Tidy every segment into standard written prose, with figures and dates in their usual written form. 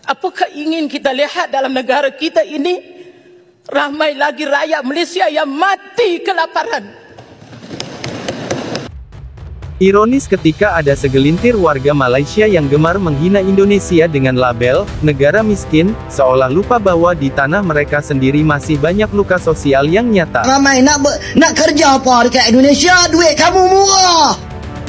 Apakah ingin kita lihat dalam negara kita ini ramai lagi rakyat Malaysia yang mati kelaparan? Ironis ketika ada segelintir warga Malaysia yang gemar menghina Indonesia dengan label negara miskin, seolah lupa bahwa di tanah mereka sendiri masih banyak luka sosial yang nyata. Ramai nak kerja apa dekat Indonesia, duit kamu murah.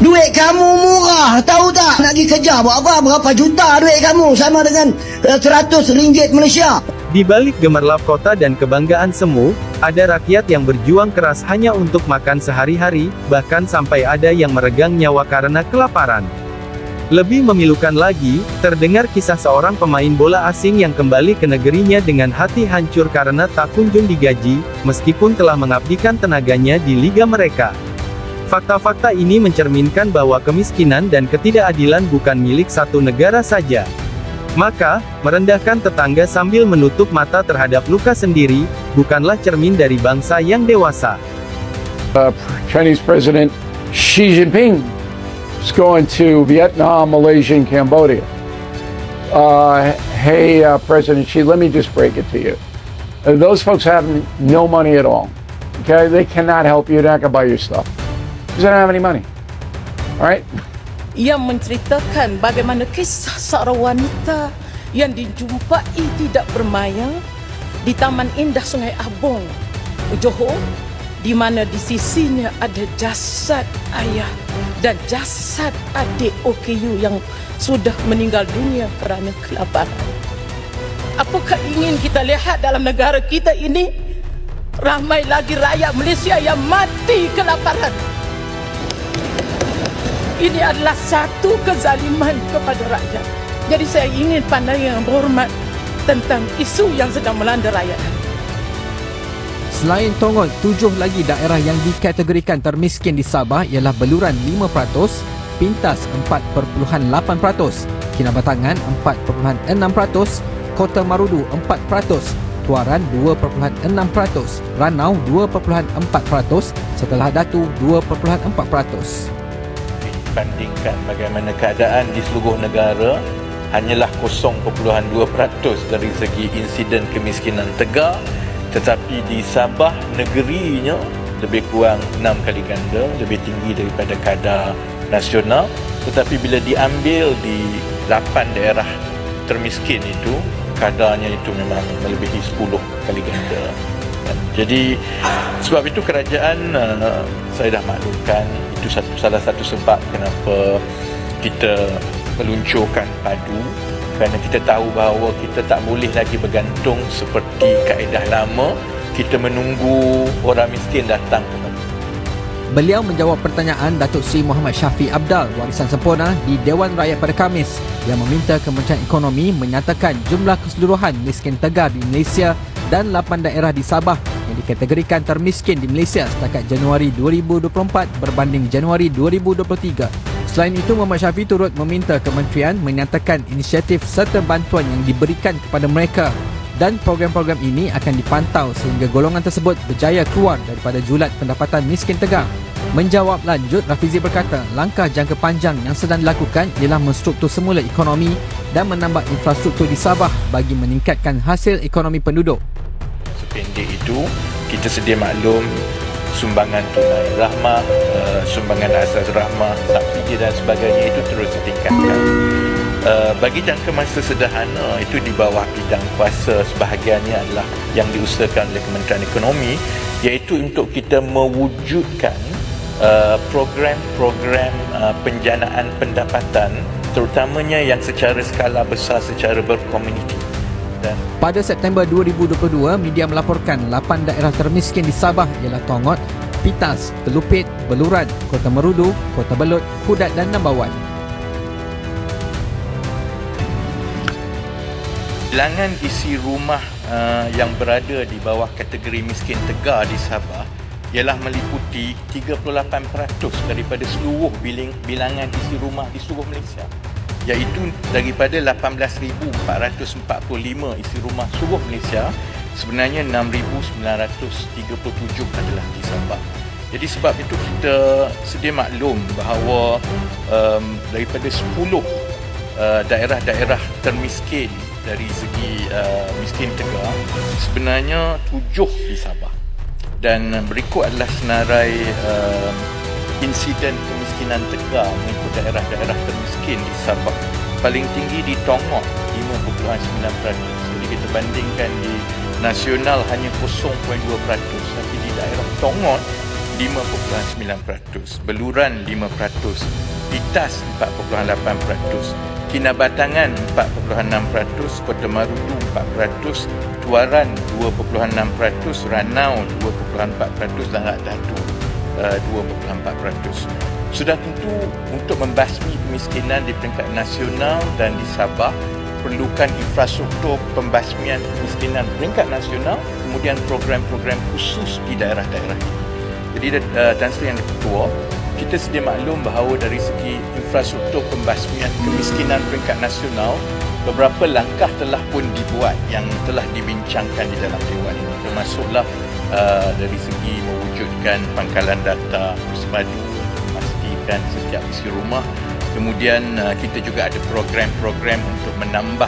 Duit kamu murah, tahu tak? Nak pergi kerja buat apa? Berapa juta duit kamu sama dengan RM100 Malaysia. Di balik gemerlap kota dan kebanggaan semu, ada rakyat yang berjuang keras hanya untuk makan sehari-hari, bahkan sampai ada yang meregang nyawa karena kelaparan. Lebih memilukan lagi, terdengar kisah seorang pemain bola asing yang kembali ke negerinya dengan hati hancur karena tak kunjung digaji, meskipun telah mengabdikan tenaganya di liga mereka. Fakta-fakta ini mencerminkan bahwa kemiskinan dan ketidakadilan bukan milik satu negara saja. Maka, merendahkan tetangga sambil menutup mata terhadap luka sendiri, bukanlah cermin dari bangsa yang dewasa. Chinese President Xi Jinping is going to Vietnam, Malaysia, and Cambodia. Hey, President Xi, let me just break it to you. Those folks have no money at all. Okay, they cannot help you. They're not going to buy your stuff because they don't have any money. All right. Yang menceritakan bagaimana kisah seorang wanita yang dijumpai tidak bermayang di Taman Indah Sungai Abong, Johor, di mana di sisinya ada jasad ayah dan jasad adik OKU yang sudah meninggal dunia kerana kelaparan. Apakah ingin kita lihat dalam negara kita ini ramai lagi rakyat Malaysia yang mati kelaparan? Ini adalah satu kezaliman kepada rakyat. Jadi saya ingin pandangan yang berhormat tentang isu yang sedang melanda rakyat. Selain Tonggol, 7 lagi daerah yang dikategorikan termiskin di Sabah ialah Beluran 5%, Pintas 4.8%, Kinabatangan 4.6%, Kota Marudu 4%, Tuaran 2.6%, Ranau 2.4%, setelah Datu 2.4%. Bandingkan bagaimana keadaan di seluruh negara, hanyalah 0.2% dari segi insiden kemiskinan tegar, tetapi di Sabah negerinya lebih kurang 6 kali ganda, lebih tinggi daripada kadar nasional. Tetapi bila diambil di 8 daerah termiskin itu, kadarnya itu memang melebihi 10 kali ganda. Jadi sebab itu kerajaan, saya dah maklumkan, itu salah satu sebab kenapa kita meluncurkan padu, kerana kita tahu bahawa kita tak boleh lagi bergantung seperti kaedah lama, kita menunggu orang miskin datang kepada. Beliau menjawab pertanyaan Datuk Seri Muhammad Syafiq Abdal, warisan sempurna di Dewan Rakyat pada Khamis, yang meminta Kementerian Ekonomi menyatakan jumlah keseluruhan miskin tegar di Malaysia dan 8 daerah di Sabah yang dikategorikan termiskin di Malaysia setakat Januari 2024 berbanding Januari 2023. Selain itu, Muhammad Syafiq turut meminta kementerian menyatakan inisiatif serta bantuan yang diberikan kepada mereka, dan program-program ini akan dipantau sehingga golongan tersebut berjaya keluar daripada julat pendapatan miskin tegar. Menjawab lanjut, Rafizi berkata langkah jangka panjang yang sedang dilakukan ialah menstruktur semula ekonomi dan menambah infrastruktur di Sabah bagi meningkatkan hasil ekonomi penduduk. Sependek itu, kita sedia maklum sumbangan tunai rahmah, sumbangan asas rahmah, subsidi dan sebagainya itu terus ditingkatkan. Bagi jangka masa sederhana, itu di bawah bidang kuasa sebahagiannya adalah yang diusahakan oleh Kementerian Ekonomi, iaitu untuk kita mewujudkan program-program penjanaan pendapatan, terutamanya yang secara skala besar, secara berkomuniti. Pada September 2022, media melaporkan 8 daerah termiskin di Sabah ialah Tongot, Pitas, Telupit, Beluran, Kota Marudu, Kota Belud, Kudat dan Nambawan. Bilangan isi rumah yang berada di bawah kategori miskin tegar di Sabah ialah meliputi 38% daripada seluruh bilangan isi rumah di seluruh Malaysia, iaitu daripada 18,445 isi rumah seluruh Malaysia, sebenarnya 6,937 adalah di Sabah. Jadi sebab itu kita sedia maklum bahawa daripada 10 daerah-daerah termiskin dari segi miskin tegar sebenarnya 7 di Sabah. Dan berikut adalah senarai insiden kemiskinan tegar mengikut daerah-daerah termiskin di Sabah. Paling tinggi di Tongok 5.9%. Jadi kita bandingkan di nasional hanya 0.2%, tapi di daerah Tongok 5.9%, Beluran 5%, Itas 4.8%, Kinabatangan 4.6%, Kota Marudu 4%, Tuaran 2.6%, Ranau 2.4% dan Rak Datu 2.4%. Sudah tentu untuk membasmi kemiskinan di peringkat nasional dan di Sabah perlukan infrastruktur pembasmian kemiskinan peringkat nasional, kemudian program-program khusus di daerah-daerah ini. Jadi Tan Sri Yang Ketua, kita sedia maklum bahawa dari segi infrastruktur pembasmian kemiskinan peringkat nasional, beberapa langkah telah pun dibuat yang telah dibincangkan di dalam Dewan ini, termasuklah dari segi mewujudkan pangkalan data bersepadu, memastikan setiap isi rumah. Kemudian kita juga ada program-program untuk menambah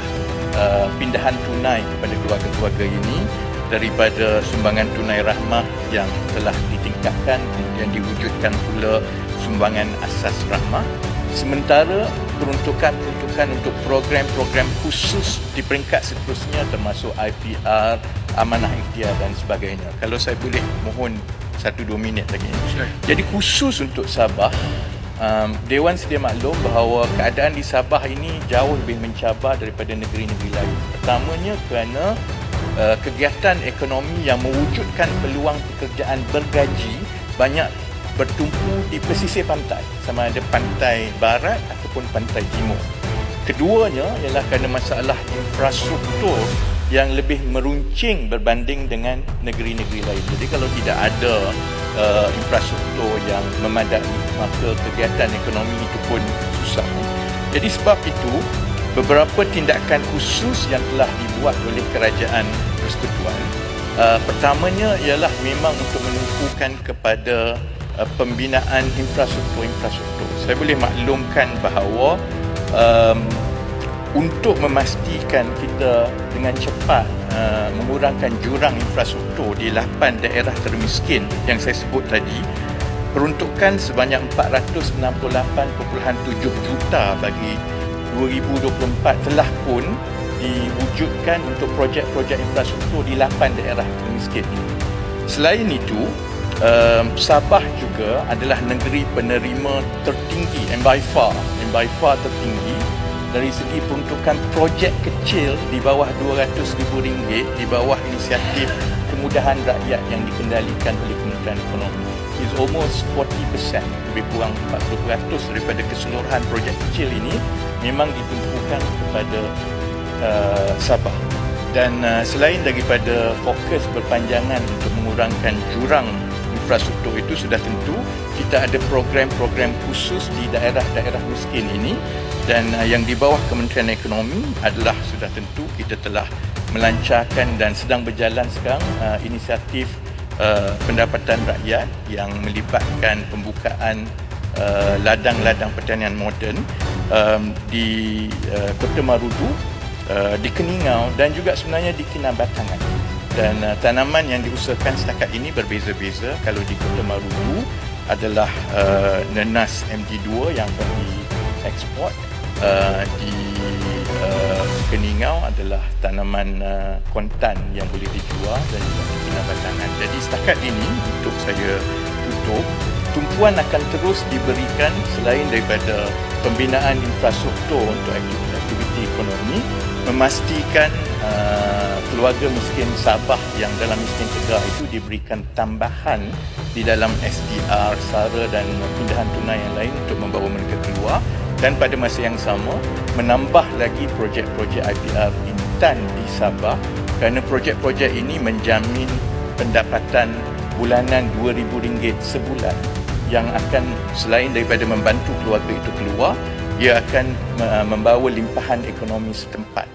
pindahan tunai kepada keluarga-keluarga ini daripada sumbangan tunai rahmah yang telah ditingkatkan, kemudian diwujudkan pula sumbangan asas rahmah. Sementara peruntukan untuk program-program khusus di peringkat seterusnya termasuk IPR, amanah ikhtiar dan sebagainya. Kalau saya boleh mohon 1-2 minit lagi. Jadi khusus untuk Sabah, Dewan sedia maklum bahawa keadaan di Sabah ini jauh lebih mencabar daripada negeri-negeri lain. Pertamanya kerana kegiatan ekonomi yang mewujudkan peluang pekerjaan bergaji banyak bertumpu di pesisir pantai, sama ada pantai barat ataupun pantai timur. Keduanya ialah kerana masalah infrastruktur yang lebih meruncing berbanding dengan negeri-negeri lain. Jadi kalau tidak ada infrastruktur yang memadai, maka kegiatan ekonomi itu pun susah. Jadi sebab itu, beberapa tindakan khusus yang telah dibuat oleh Kerajaan Persekutuan, pertamanya ialah memang untuk menumpukan kepada pembinaan infrastruktur. Saya boleh maklumkan bahawa untuk memastikan kita dengan cepat mengurangkan jurang infrastruktur di 8 daerah termiskin yang saya sebut tadi, peruntukan sebanyak 468.7 juta bagi 2024 telah pun diwujudkan untuk projek-projek infrastruktur di 8 daerah termiskin ini. Selain itu, Sabah juga adalah negeri penerima tertinggi and by far tertinggi dari segi peruntukan projek kecil di bawah RM200,000 di bawah inisiatif kemudahan rakyat yang dikendalikan oleh Kementerian Ekonomi. It's almost 40%, lebih kurang 40% daripada keseluruhan projek kecil ini memang ditumpukan kepada Sabah. Dan selain daripada fokus berpanjangan untuk mengurangkan jurang infrastruktur itu, sudah tentu kita ada program-program khusus di daerah-daerah miskin ini, dan yang di bawah Kementerian Ekonomi adalah sudah tentu kita telah melancarkan dan sedang berjalan sekarang inisiatif pendapatan rakyat yang melibatkan pembukaan ladang-ladang pertanian moden di Kota Marudu, di Keningau dan juga sebenarnya di Kinabatangan. Dan tanaman yang diusahakan setakat ini berbeza-beza. Kalau di Kota Marudu adalah nenas MD2 yang akan diekspor, di Keningau adalah tanaman kontan yang boleh dijual, dan juga di Kinabatangan. Jadi setakat ini, untuk saya tutup, tumpuan akan terus diberikan selain daripada pembinaan infrastruktur untuk aktiviti ekonomi, memastikan keluarga miskin Sabah yang dalam miskin tegar itu diberikan tambahan di dalam SDR, SARA dan pindahan tunai yang lain untuk membawa mereka keluar, dan pada masa yang sama menambah lagi projek-projek IPR Intan di Sabah, kerana projek-projek ini menjamin pendapatan bulanan RM2,000 sebulan yang akan selain daripada membantu keluarga itu keluar, ia akan membawa limpahan ekonomi setempat